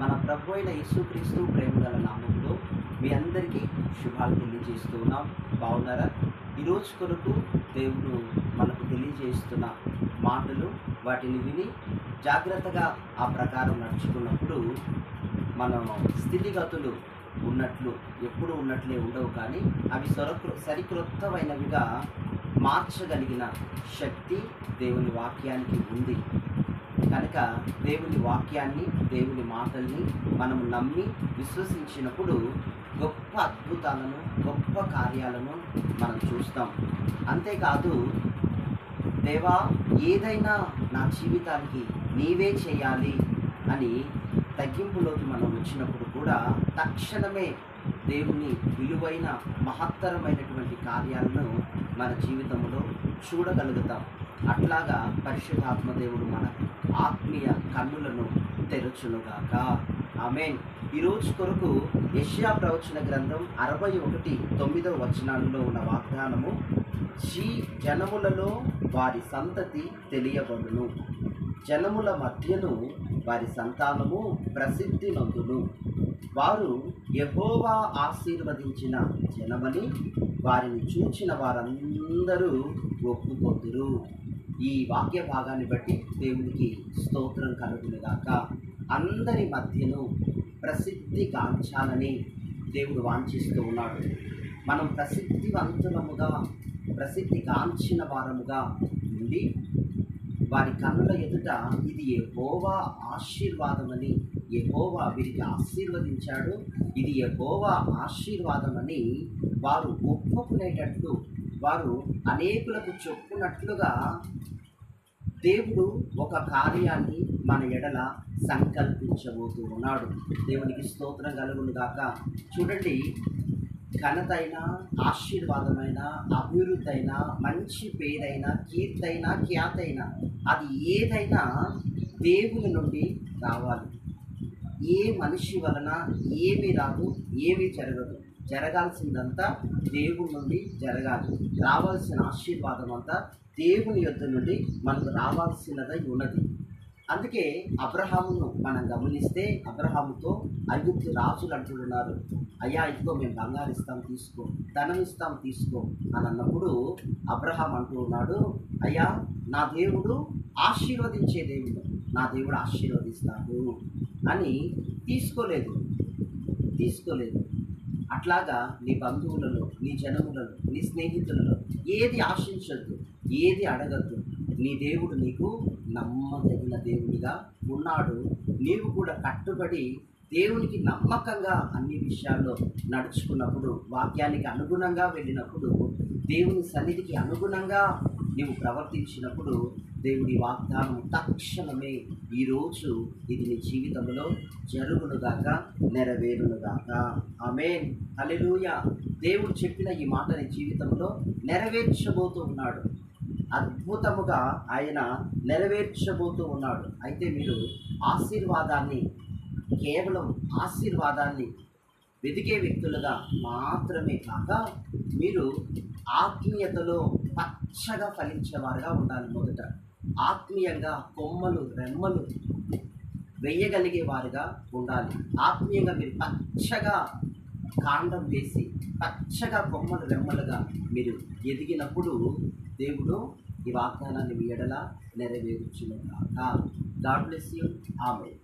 మన ప్రభు అయిన యేసుక్రీస్తు ప్రేమగల నామములో మీ అందరికీ శుభాలు తెలియజేస్తూ ఉన్నాం. బాగున్నారా? ఈరోజు కొరకు దేవుడు మనకు తెలియజేస్తున్న మాటలు, వాటిని విని జాగ్రత్తగా ఆ ప్రకారం నడుచుకున్నప్పుడు మనం స్థితిగతులు ఉన్నట్లు ఎప్పుడు ఉన్నట్లే ఉండవు, కానీ అవి సరికొత్తమైనవిగా మార్చగలిగిన శక్తి దేవుని వాక్యానికి ఉంది. కనుక దేవుని వాక్యాన్ని, దేవుని మాటల్ని మనము నమ్మి విశ్వసించినప్పుడు గొప్ప అద్భుతాలను, గొప్ప కార్యాలను మనం చూస్తాం. అంతేకాదు, దేవా ఏదైనా నా జీవితానికి నీవే చేయాలి అని తగ్గింపులోకి మనం వచ్చినప్పుడు కూడా తక్షణమే దేవుని విలువైన మహత్తరమైనటువంటి కార్యాలను మన జీవితంలో చూడగలుగుతాం. అట్లాగా పరిశుద్ధాత్మదేవుడు మన ఆత్మీయ కన్నులను తెరచునుగాక. ఆమేన్. ఈరోజు కొరకు యెషయా ప్రవచన గ్రంథం 61:9 ఉన్న వాగ్దానము, జనములలో వారి సంతతి తెలియబడును, జనముల మధ్యను వారి సంతానము ప్రసిద్ధి నందును, వారు యెహోవా ఆశీర్వదించిన జనమని వారిని చూచిన వారందరూ ఒప్పుకొందురు. ఈ వాక్య భాగాన్ని బట్టి దేవునికి స్తోత్రం కలుగునుగాక. అందరి మధ్యను ప్రసిద్ధి గాంచాలని దేవుడు వాంఛిస్తూ ఉన్నాడు. మనం ప్రసిద్ధివంతులముగా, ప్రసిద్ధి గాంచిన వారముగా ఉండి వారి కన్నుల ఎదుట ఇది యెహోవా ఆశీర్వాదమని, యెహోవా వీరికి ఆశీర్వదించాడు, ఇది యెహోవా ఆశీర్వాదమని వారు ఒప్పుకునేటట్లు, వారు అనేకులకు చెప్పునట్లుగా దేవుడు ఒక కార్యాన్ని మన ఎడల సంకల్పించబోతూ ఉన్నాడు. దేవునికి స్తోత్రం కలుగునుగాక. చూడండి, ఘనతైన, ఆశీర్వాదమైన, అభివృద్ధి అయినా, మంచి పేరైనా, కీర్తైనా, ఖ్యాతైనా, అది ఏదైనా దేవుని నుండి రావాలి. ఏ మనిషి వలన ఏమీ రాదు, ఏమీ జరగదు. జరగాల్సిందంతా దేవుని నుండి జరగాలి. రావాల్సిన ఆశీర్వాదం అంతా దేవుని యొద్ద నుండి మనకు రావాల్సినదై ఉన్నది. అందుకే అబ్రహామును మనం గమనిస్తే, అబ్రహాముతో ఐగుప్తు రాజులు అంటున్నారు, అయ్యా ఇదిగో మేము బంగారు ఇస్తాం తీసుకో, ధనం ఇస్తాం తీసుకో అని అన్నప్పుడు అబ్రహాం అంటూ ఉన్నాడు, అయ్యా నా దేవుడు ఆశీర్వదించే దేవుడు, నా దేవుడు ఆశీర్వదిస్తాడు అని తీసుకోలేదు. అట్లాగా నీ బంధువులలో, నీ జనములలో, నీ స్నేహితులలో ఏది ఆశించద్దు, ఏది అడగద్దు. నీ దేవుడు నీకు నమ్మదగిన దేవుడిగా ఉన్నాడు. నీవు కూడా కట్టుబడి దేవునికి నమ్మకంగా అన్ని విషయాల్లో నడుచుకున్నప్పుడు, వాక్యానికి అనుగుణంగా వెళ్ళినప్పుడు, దేవుని సన్నిధికి అనుగుణంగా నీవు ప్రవర్తించినప్పుడు దేవుడి వాగ్దానం తక్షణమే ఈరోజు ఇది నీ జీవితంలో జరుగునుగాక, నెరవేరునుగాక. ఆమేన్. హల్లెలూయా. దేవుడు చెప్పిన ఈ మాట నీ జీవితంలో నెరవేర్చబోతూ ఉన్నాడు. అద్భుతముగా ఆయన నెరవేర్చబోతూ ఉన్నాడు. అయితే మీరు ఆశీర్వాదాన్ని, కేవలం ఆశీర్వాదాన్ని వెతికే వ్యక్తులుగా మాత్రమే కాక, మీరు ఆత్మీయతలో పచ్చగా ఫలించేవారుగా ఉండాలి. మొదట ఆత్మీయంగా కొమ్మలు, రెమ్మలు వేయగలిగే వారుగా ఉండాలి. ఆత్మీయంగా మీరు పచ్చగా కాండం వేసి, పచ్చగా కొమ్మలు, రెమ్మలుగా మీరు ఎదిగినప్పుడు దేవుడు ఈ వాగ్దానాన్ని మీ ఎడల నెరవేర్చునుగాక. God bless you. ఆమేన్.